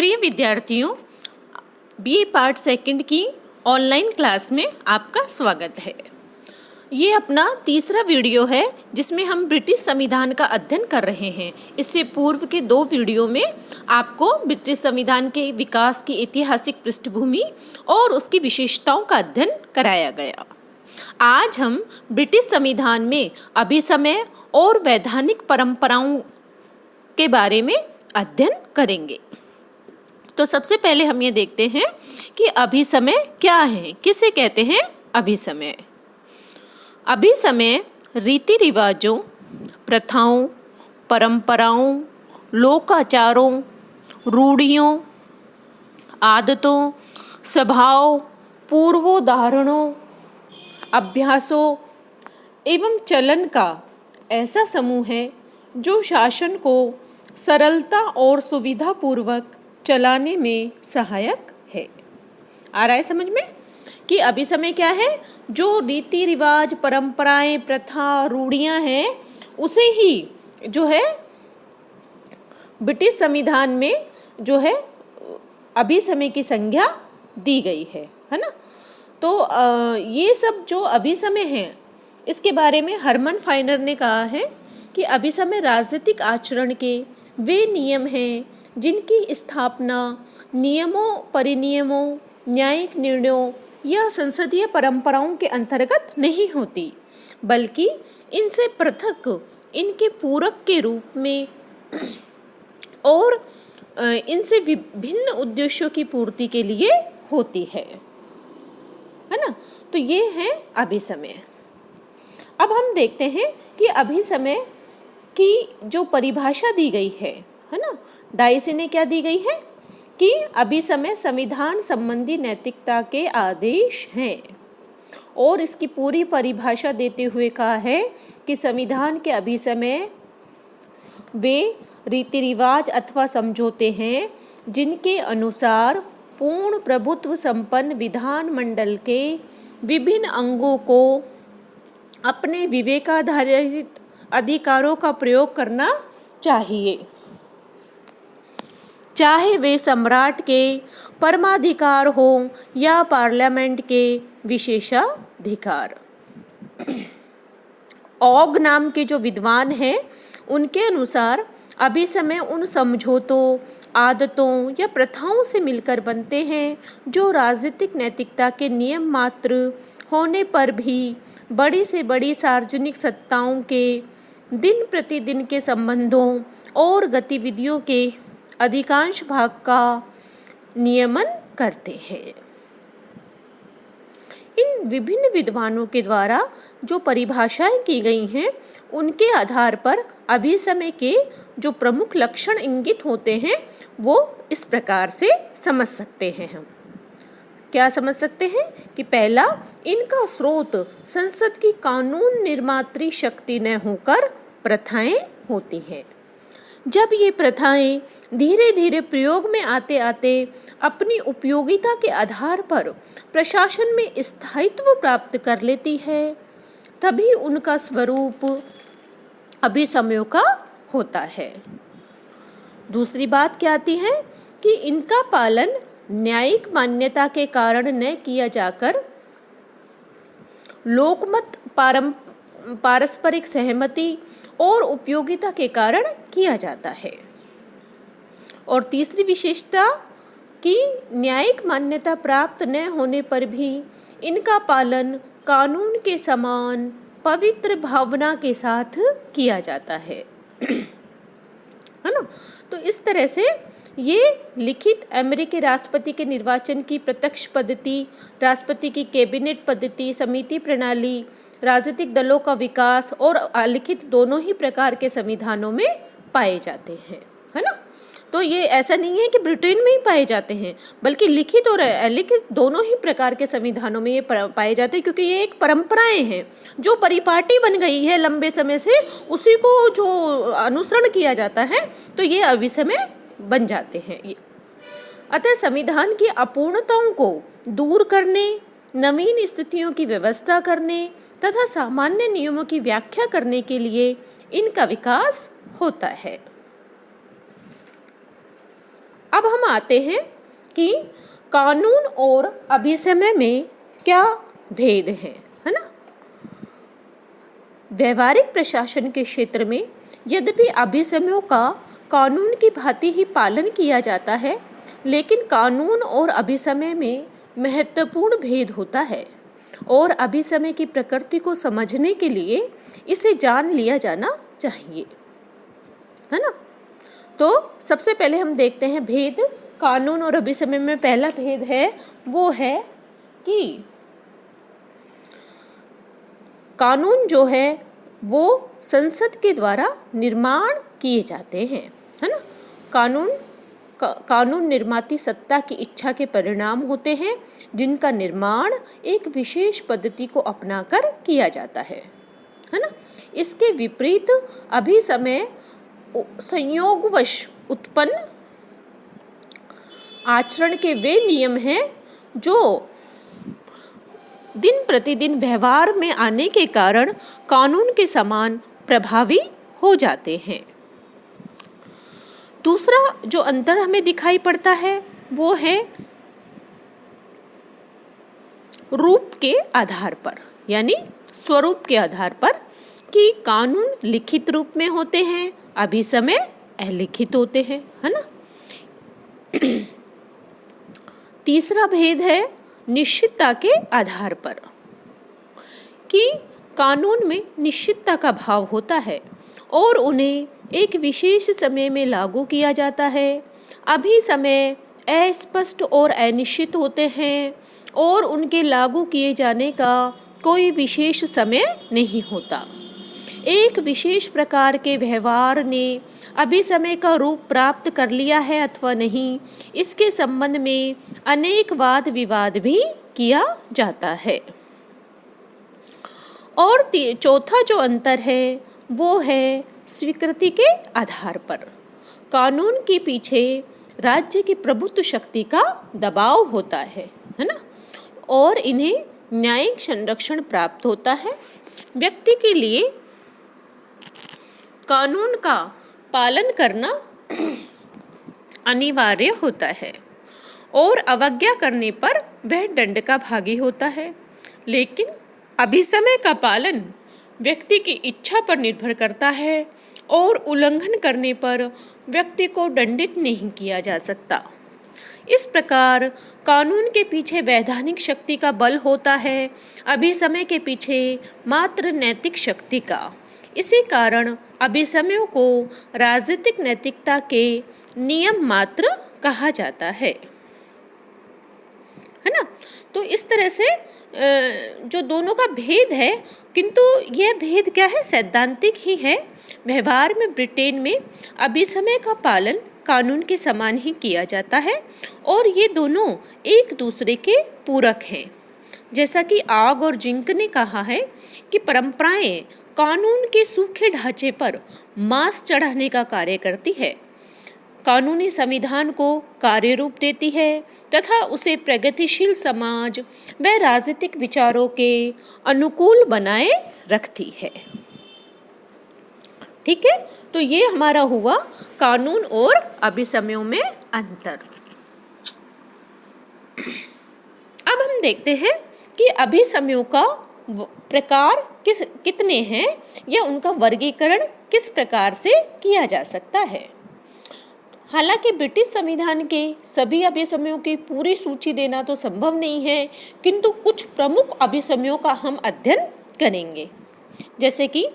प्रिय विद्यार्थियों, BA part second की ऑनलाइन क्लास में आपका स्वागत है। ये अपना तीसरा वीडियो है जिसमें हम ब्रिटिश संविधान का अध्ययन कर रहे हैं। इससे पूर्व के 2 वीडियो में आपको ब्रिटिश संविधान के विकास की ऐतिहासिक पृष्ठभूमि और उसकी विशेषताओं का अध्ययन कराया गया। आज हम ब्रिटिश संविधान में अभिसमय और वैधानिक परंपराओं के बारे में अध्ययन करेंगे। तो सबसे पहले हम ये देखते हैं कि अभिसमय क्या है, किसे कहते हैं अभिसमय। अभिसमय रीति रिवाजों, प्रथाओं, परंपराओं, लोकाचारों, रूढ़ियों, आदतों, स्वभाव, पूर्वोदाहरणों, अभ्यासों एवं चलन का ऐसा समूह है जो शासन को सरलता और सुविधापूर्वक चलाने में सहायक है। आ रहा है समझ में कि अभिसमय क्या है? जो रीति रिवाज, परंपराएं, प्रथा, रूढ़ियां हैं, उसे ही जो है ब्रिटिश संविधान में जो है अभिसमय की संज्ञा दी गई है ना। तो ये सब जो अभिसमय है इसके बारे में हरमन फाइनर ने कहा है कि अभिसमय राजनीतिक आचरण के वे नियम हैं जिनकी स्थापना नियमों, परिनियमों, न्यायिक निर्णयों या संसदीय परंपराओं के अंतर्गत नहीं होती, बल्कि इनसे पृथक, इनके पूरक के रूप में और इनसे विभिन्न उद्देश्यों की पूर्ति के लिए होती है ना। तो ये है अभिसमय। अब हम देखते हैं कि अभिसमय की जो परिभाषा दी गई है ना, डाइसी ने क्या दी गई है कि अभिसमय संविधान संबंधी नैतिकता के आदेश हैं, और इसकी पूरी परिभाषा देते हुए कहा है कि संविधान के अभिसमय वे रीति रिवाज अथवा समझौते हैं जिनके अनुसार पूर्ण प्रभुत्व संपन्न विधानमंडल के विभिन्न अंगों को अपने विवेकाधारित अधिकारों का प्रयोग करना चाहिए, चाहे वे सम्राट के परमाधिकार हो या पार्लियामेंट के विशेषाधिकार। ऑग नाम के जो विद्वान हैं उनके अनुसार अभिसमय उन समझौतों, आदतों या प्रथाओं से मिलकर बनते हैं जो राजनीतिक नैतिकता के नियम मात्र होने पर भी बड़ी से बड़ी सार्वजनिक सत्ताओं के दिन प्रतिदिन के संबंधों और गतिविधियों के अधिकांश भाग का नियमन करते हैं। इन विभिन्न विद्वानों के द्वारा जो परिभाषाएं की गई हैं उनके आधार पर अभिसमय के जो प्रमुख लक्षण इंगित होते हैं वो इस प्रकार से समझ सकते हैं। हम क्या समझ सकते हैं कि पहला, इनका स्रोत संसद की कानून निर्मात्री शक्ति न होकर प्रथाएं होती हैं। जब ये प्रथाएं धीरे धीरे प्रयोग में आते आते अपनी उपयोगिता के आधार पर प्रशासन में स्थायित्व प्राप्त कर लेती है, तभी उनका स्वरूप अभिसमयों का होता है। दूसरी बात क्या आती है कि इनका पालन न्यायिक मान्यता के कारण न किया जाकर लोकमत, पारस्परिक सहमति और उपयोगिता के कारण किया जाता है। और तीसरी विशेषता कि न्यायिक मान्यता प्राप्त न होने पर भी इनका पालन कानून के समान पवित्र भावना के साथ किया जाता है ना। तो इस तरह से ये लिखित अमेरिकी राष्ट्रपति के निर्वाचन की प्रत्यक्ष पद्धति, राष्ट्रपति की कैबिनेट पद्धति, समिति प्रणाली, राजनीतिक दलों का विकास और अलिखित दोनों ही प्रकार के संविधानों में पाए जाते हैं, है ना। तो ये ऐसा नहीं है कि ब्रिटेन में ही पाए जाते हैं, बल्कि लिखित और अलिखित दोनों ही प्रकार के संविधानों में ये पाए जाते हैं, क्योंकि ये एक परंपराएं हैं जो परिपाटी बन गई है लंबे समय से, उसी को जो अनुसरण किया जाता है तो ये अभिसमय बन जाते हैं। अतः संविधान की अपूर्णताओं को दूर करने, नवीन स्थितियों की व्यवस्था करने तथा सामान्य नियमों की व्याख्या करने के लिए इनका विकास होता है। अब हम आते हैं कि कानून और अभिसमय में क्या भेद है ना। व्यवहारिक प्रशासन के क्षेत्र में यद्यपि अभिसमयों का कानून की भांति ही पालन किया जाता है, लेकिन कानून और अभिसमय में महत्वपूर्ण भेद होता है और अभिसमय की प्रकृति को समझने के लिए इसे जान लिया जाना चाहिए, है ना। तो सबसे पहले हम देखते हैं भेद कानून और अभिसमय में। पहला भेद है वो है कि कानून जो है वो संसद के द्वारा निर्माण किए जाते हैं, है ना। कानून निर्माती सत्ता की इच्छा के परिणाम होते हैं जिनका निर्माण एक विशेष पद्धति को अपनाकर किया जाता है ना। इसके विपरीत अभिसमय संयोगवश उत्पन्न आचरण के वे नियम हैं जो दिन प्रतिदिन व्यवहार में आने के कारण कानून के समान प्रभावी हो जाते हैं। दूसरा जो अंतर हमें दिखाई पड़ता है वो है रूप के आधार पर, यानी स्वरूप के आधार पर, कि कानून लिखित रूप में होते हैं, अभिसमय अलिखित होते हैं, है ना। तीसरा भेद है निश्चितता के आधार पर, कि कानून में निश्चितता का भाव होता है और उन्हें एक विशेष समय में लागू किया जाता है। अभिसमय अस्पष्ट और अनिश्चित होते हैं और उनके लागू किए जाने का कोई विशेष समय नहीं होता। एक विशेष प्रकार के व्यवहार ने अभिसमय का रूप प्राप्त कर लिया है अथवा नहीं, इसके संबंध में अनेक वाद विवाद भी किया जाता है। और चौथा जो अंतर है वो है स्वीकृति के आधार पर। कानून के पीछे राज्य की प्रभुत्व शक्ति का दबाव होता है ना, और इन्हें न्यायिक संरक्षण प्राप्त होता है। व्यक्ति के लिए कानून का पालन करना अनिवार्य होता है और अवज्ञा करने पर वह दंड का भागी होता है, लेकिन अभिसमय का पालन व्यक्ति की इच्छा पर निर्भर करता है और उल्लंघन करने पर व्यक्ति को दंडित नहीं किया जा सकता। इस प्रकार कानून के पीछे वैधानिक शक्ति का बल होता है, अभिसमय के पीछे मात्र नैतिक शक्ति का। इसी कारण अभिसमयों को राजनीतिक नैतिकता के नियम मात्र कहा जाता है ना। तो इस तरह से जो दोनों का भेद है, किंतु यह भेद क्या है, सैद्धांतिक ही है। व्यवहार में ब्रिटेन में अभिसमय का पालन कानून के समान ही किया जाता है और ये दोनों एक दूसरे के पूरक हैं। जैसा कि आग और जिंक ने कहा है कि परंपराएं कानून के सूखे ढांचे पर मांस चढ़ाने का कार्य करती है, कानूनी संविधान को कार्य रूप देती है तथा उसे प्रगतिशील समाज व राजनीतिक विचारों के अनुकूल बनाए रखती है। ठीक है, तो ये हमारा हुआ कानून और अभिसमयों में अंतर। अब हम देखते हैं कि अभिसमयों का प्रकार कितने हैं या उनका वर्गीकरण किस प्रकार से किया जा सकता है। हालांकि ब्रिटिश संविधान के सभी अभिसमयों की पूरी सूची देना तो संभव नहीं है, किंतु कुछ प्रमुख अभिसमयों का हम अध्ययन करेंगे। जैसे कि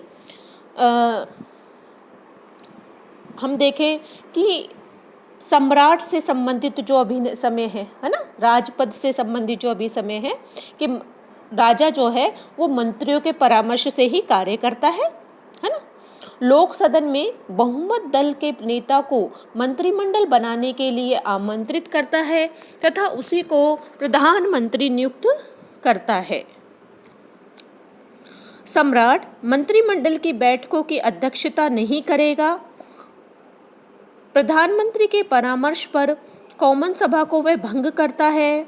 हम देखें कि सम्राट से संबंधित जो अभिसमय है ना, राजपद से संबंधित जो अभिसमय है कि राजा जो है वो मंत्रियों के परामर्श से ही कार्य करता है ना। लोक सदन में बहुमत दल के नेता को मंत्रिमंडल बनाने के लिए आमंत्रित करता है तथा उसी को प्रधानमंत्री नियुक्त करता है। सम्राट मंत्रिमंडल की बैठकों की अध्यक्षता नहीं करेगा। प्रधानमंत्री के परामर्श पर कॉमन सभा को वह भंग करता है।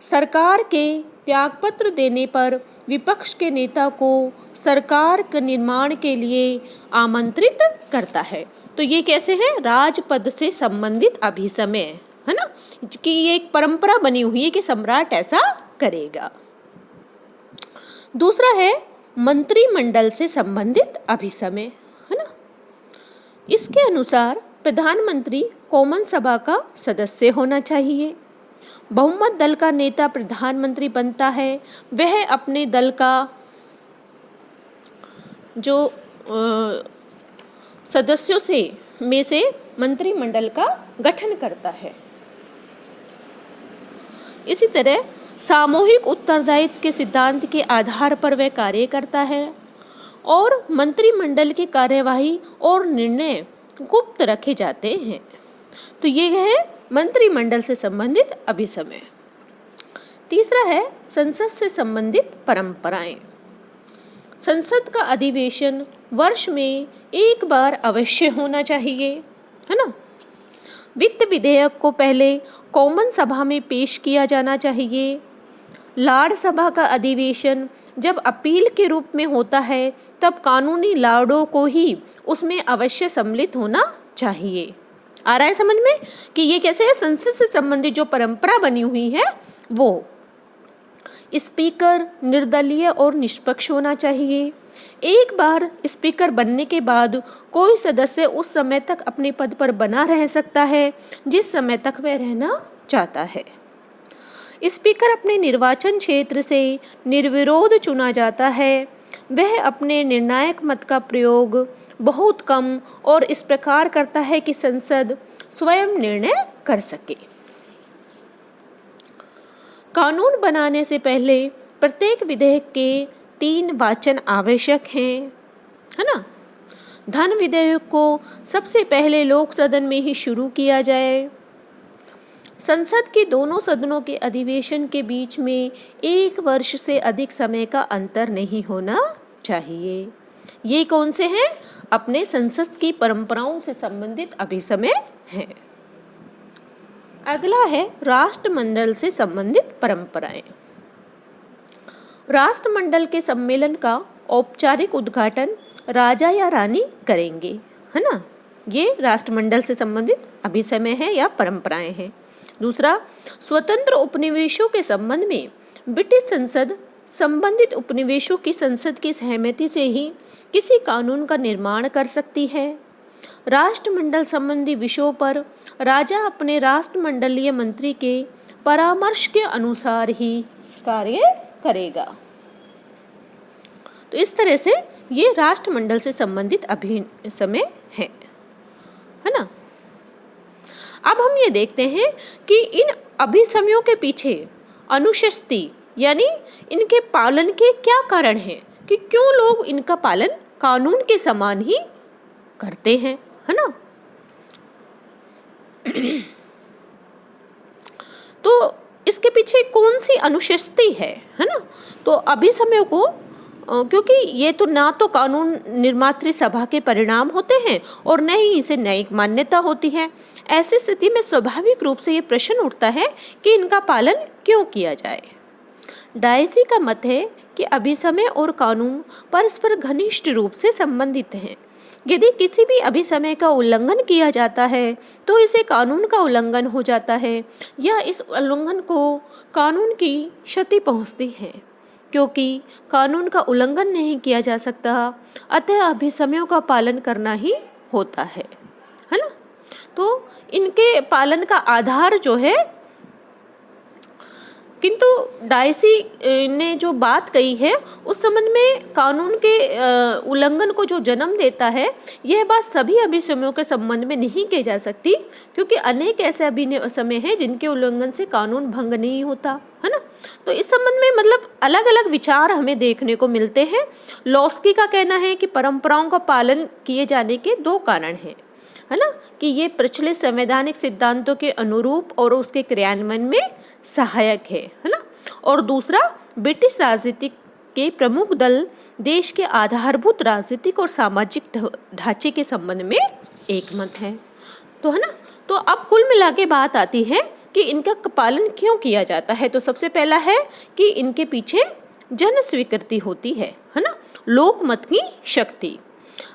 सरकार के त्यागपत्र देने पर विपक्ष के नेता को सरकार के निर्माण के लिए आमंत्रित करता है। तो ये कैसे है, राजपद से संबंधित अभिसमय, है ना, कि ये एक परंपरा बनी हुई है कि सम्राट ऐसा करेगा। दूसरा है मंत्रिमंडल से संबंधित अभिसमय, है ना। इसके अनुसार प्रधानमंत्री कॉमन सभा का सदस्य होना चाहिए। बहुमत दल का नेता प्रधानमंत्री बनता है, वह अपने दल का जो सदस्यों में से मंत्रिमंडल का गठन करता है। इसी तरह सामूहिक उत्तरदायित्व के सिद्धांत के आधार पर वह कार्य करता है और मंत्रिमंडल की कार्यवाही और निर्णय गुप्त रखे जाते हैं। तो ये है मंत्रिमंडल से संबंधित अभिसमय। तीसरा है संसद से संबंधित परंपराएं। संसद का अधिवेशन वर्ष में एक बार अवश्य होना चाहिए, है ना। वित्त विधेयक को पहले कॉमन सभा में पेश किया जाना चाहिए। लाड़ सभा का अधिवेशन जब अपील के रूप में होता है तब कानूनी लाड़ों को ही उसमें अवश्य सम्मिलित होना चाहिए। आ रहा है समझ में कि ये कैसे है, संसद से संबंधित जो परंपरा बनी हुई है वो स्पीकर निर्दलीय और निष्पक्ष होना चाहिए। एक बार स्पीकर बनने के बाद कोई सदस्य उस समय तक अपने पद पर बना रह सकता है जिस समय तक वह रहना चाहता है। स्पीकर अपने निर्वाचन क्षेत्र से निर्विरोध चुना जाता है। वह अपने निर्णायक मत का प्रयोग बहुत कम और इस प्रकार करता है कि संसद स्वयं निर्णय कर सके। कानून बनाने से पहले प्रत्येक विधेयक के 3 वाचन आवश्यक हैं, है ना। धन विधेयक को सबसे पहले लोक सदन में ही शुरू किया जाए। संसद के दोनों सदनों के अधिवेशन के बीच में 1 वर्ष से अधिक समय का अंतर नहीं होना चाहिए। ये कौन से हैं, अपने संसद की परंपराओं से संबंधित अभिसमय हैं। अगला है राष्ट्रमंडल से संबंधित परंपराएं। राष्ट्रमंडल के सम्मेलन का औपचारिक उद्घाटन राजा या रानी करेंगे, है ना। ये राष्ट्रमंडल से संबंधित अभिसमय है या परंपराएं हैं। दूसरा, स्वतंत्र उपनिवेशों के संबंध में ब्रिटिश संसद संबंधित उपनिवेशों की संसद की सहमति से ही किसी कानून का निर्माण कर सकती है। राष्ट्रमंडल संबंधी विषयों पर राजा अपने राष्ट्रमंडलीय मंत्री के परामर्श के अनुसार ही कार्य करेगा। तो इस तरह से ये राष्ट्रमंडल से संबंधित अभिसमय है ना। अब हम ये देखते हैं कि इन अभिसमयों के पीछे अनुशस्ति यानी इनके पालन के क्या कारण हैं, कि क्यों लोग इनका पालन कानून के समान ही करते हैं, है ना। तो इसके पीछे कौन सी अनुशस्ति है ना। तो अभिसमयों को क्योंकि ये तो ना तो कानून निर्मात्री सभा के परिणाम होते हैं और न ही इसे न्यायिक मान्यता होती है, ऐसी स्थिति में स्वाभाविक रूप से ये प्रश्न उठता है कि इनका पालन क्यों किया जाए। डायसी का मत है कि अभिसमय और कानून परस्पर घनिष्ठ रूप से संबंधित हैं। यदि किसी भी अभिसमय का उल्लंघन किया जाता है तो इसे कानून का उल्लंघन हो जाता है या इस उल्लंघन को कानून की क्षति पहुंचती है। क्योंकि कानून का उल्लंघन नहीं किया जा सकता, अतः अभिसमयों का पालन करना ही होता है ना। तो इनके पालन का आधार जो है, किंतु डायसी ने जो बात कही है उस संबंध में कानून के उल्लंघन को जो जन्म देता है, यह बात सभी अभिसमयों के संबंध में नहीं की जा सकती, क्योंकि अनेक ऐसे अभिसमय हैं जिनके उल्लंघन से कानून भंग नहीं होता, है ना। तो इस संबंध में मतलब अलग अलग विचार हमें देखने को मिलते हैं। लॉस्की का कहना है कि परंपराओं का पालन किए जाने के 2 कारण हैं, है ना, कि ये प्रचलित संवैधानिक सिद्धांतों के अनुरूप और उसके क्रियान्वयन में सहायक है ना। और दूसरा, ब्रिटिश राजनीति के प्रमुख दल देश के आधारभूत राजनीतिक और सामाजिक ढांचे के संबंध में एकमत है, तो है ना। तो अब कुल मिला के बात आती है कि इनका पालन क्यों किया जाता है। तो सबसे पहला है कि इनके पीछे जन स्वीकृति होती है ना, लोकमत की शक्ति।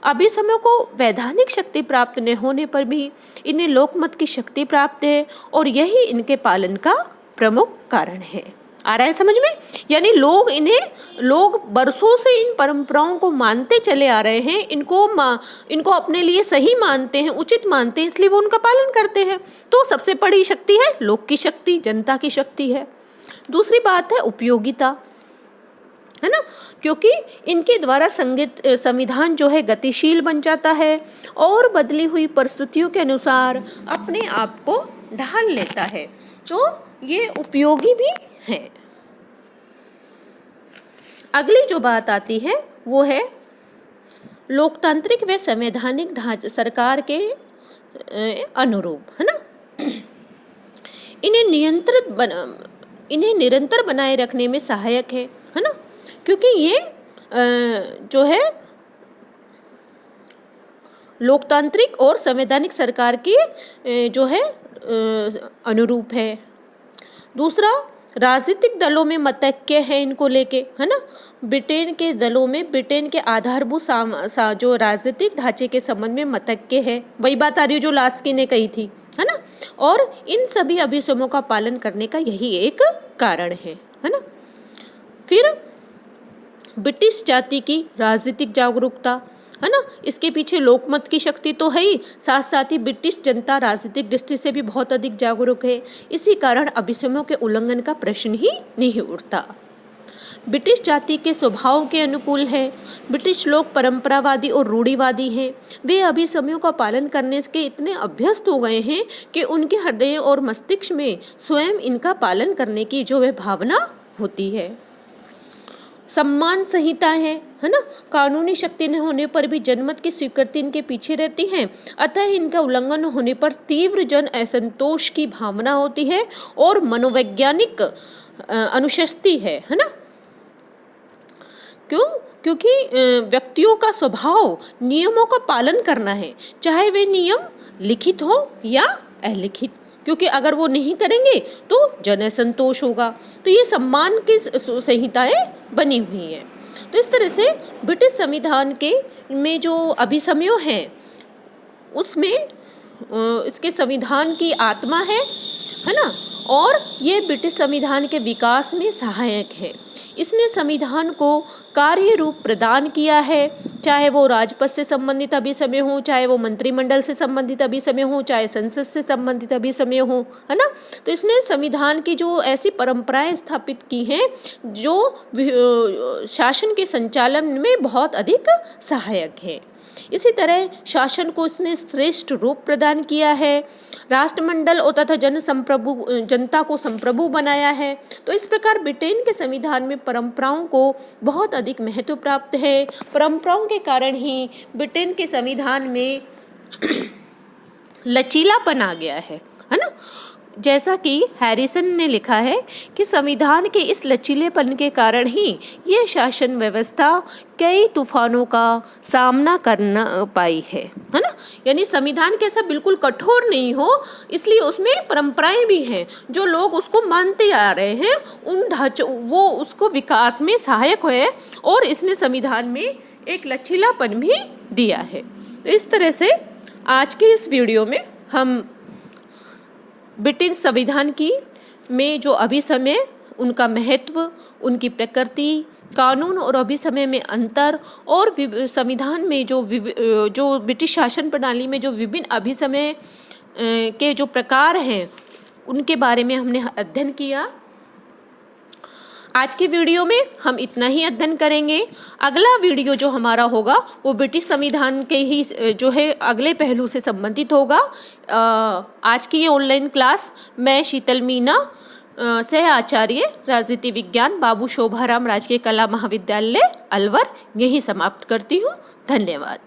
अभिसमयों को वैधानिक शक्ति प्राप्त न होने पर भी इन्हें लोकमत की शक्ति प्राप्त है और यही इनके पालन का प्रमुख कारण है। आ रहा है समझ में? यानी लोग बरसों से इन परंपराओं को मानते चले आ रहे हैं, इनको अपने लिए सही मानते हैं, उचित मानते हैं, इसलिए वो उनका पालन करते हैं। तो सबसे बड़ी शक्ति है लोक की शक्ति, जनता की शक्ति है। दूसरी बात है उपयोगिता, है ना, क्योंकि इनके द्वारा संविधान जो है गतिशील बन जाता है और बदली हुई परिस्थितियों के अनुसार अपने आप को ढाल लेता है, तो ये उपयोगी भी है। अगली जो बात आती है वो है लोकतांत्रिक व संवैधानिक ढांचे सरकार के अनुरूप, है ना। इन्हें निरंतर बनाए रखने में सहायक है ना, क्योंकि ये जो है लोकतांत्रिक और संवैधानिक सरकार की जो है अनुरूप है। दूसरा, राजनीतिक दलों में मतैक्य है इनको लेके, है ना। ब्रिटेन के दलों में ब्रिटेन के आधारभूत जो राजनीतिक ढांचे के संबंध में मतैक्य है, वही बात आ रही है जो लास्की ने कही थी, है ना। और इन सभी अभिसमयों का पालन करने का यही एक कारण है ना। फिर ब्रिटिश जाति की राजनीतिक जागरूकता, है ना, इसके पीछे लोकमत की शक्ति तो है ही, साथ साथ ही ब्रिटिश जनता राजनीतिक दृष्टि से भी बहुत अधिक जागरूक है। इसी कारण अभिसमयों के उल्लंघन का प्रश्न ही नहीं उठता। ब्रिटिश जाति के स्वभाव के अनुकूल है। ब्रिटिश लोग परंपरावादी और रूढ़िवादी हैं। वे अभिसमयों का पालन करने के इतने अभ्यस्त हो गए हैं कि उनके हृदय और मस्तिष्क में स्वयं इनका पालन करने की जो है भावना होती है। सम्मान संहिता है ना, कानूनी शक्ति न होने पर भी जनमत की स्वीकृति इनके पीछे रहती है, अतः इनका उल्लंघन होने पर तीव्र जन असंतोष की भावना होती है और मनोवैज्ञानिक अनुशस्ति है ना। क्यों? क्योंकि व्यक्तियों का स्वभाव नियमों का पालन करना है, चाहे वे नियम लिखित हो या अलिखित, क्योंकि अगर वो नहीं करेंगे तो जन असंतोष होगा। तो ये सम्मान की संहिताएं बनी हुई हैं। तो इस तरह से ब्रिटिश संविधान के में जो अभिसमयों हैं उसमें इसके संविधान की आत्मा है ना, और ये ब्रिटिश संविधान के विकास में सहायक है। इसने संविधान को कार्य रूप प्रदान किया है, चाहे वो राजपथ से संबंधित अभिसमय हो, चाहे वो मंत्रिमंडल से संबंधित अभिसमय हो, चाहे संसद से संबंधित अभिसमय हो, है ना। तो इसने संविधान की जो ऐसी परंपराएं स्थापित की हैं जो शासन के संचालन में बहुत अधिक सहायक है। इसी तरह शासन को इसने श्रेष्ठ रूप प्रदान किया है, राष्ट्रमंडल और तथा जनता को संप्रभु बनाया है। तो इस प्रकार ब्रिटेन के संविधान में परंपराओं को बहुत अधिक महत्व प्राप्त है। परंपराओं के कारण ही ब्रिटेन के संविधान में लचीलापन आ गया है ना। जैसा कि हैरिसन ने लिखा है कि संविधान के इस लचीलेपन के कारण ही यह शासन व्यवस्था कई तूफानों का सामना करना पाई है ना। यानी संविधान कैसा बिल्कुल कठोर नहीं हो, इसलिए उसमें परंपराएं भी हैं जो लोग उसको मानते आ रहे हैं, उन ढांचों वो उसको विकास में सहायक है और इसने संविधान में एक लचीलापन भी दिया है। इस तरह से आज के इस वीडियो में हम ब्रिटिश संविधान की में जो अभिसमय, उनका महत्व, उनकी प्रकृति, कानून और अभिसमय में अंतर और संविधान में जो ब्रिटिश शासन प्रणाली में जो विभिन्न अभिसमय के जो प्रकार हैं उनके बारे में हमने अध्ययन किया। आज की वीडियो में हम इतना ही अध्ययन करेंगे। अगला वीडियो जो हमारा होगा वो ब्रिटिश संविधान के ही जो है अगले पहलू से संबंधित होगा। आज की ये ऑनलाइन क्लास मैं शीतल मीना, सह आचार्य राजनीति विज्ञान, बाबू शोभाराम राजकीय कला महाविद्यालय अलवर, यही समाप्त करती हूँ। धन्यवाद।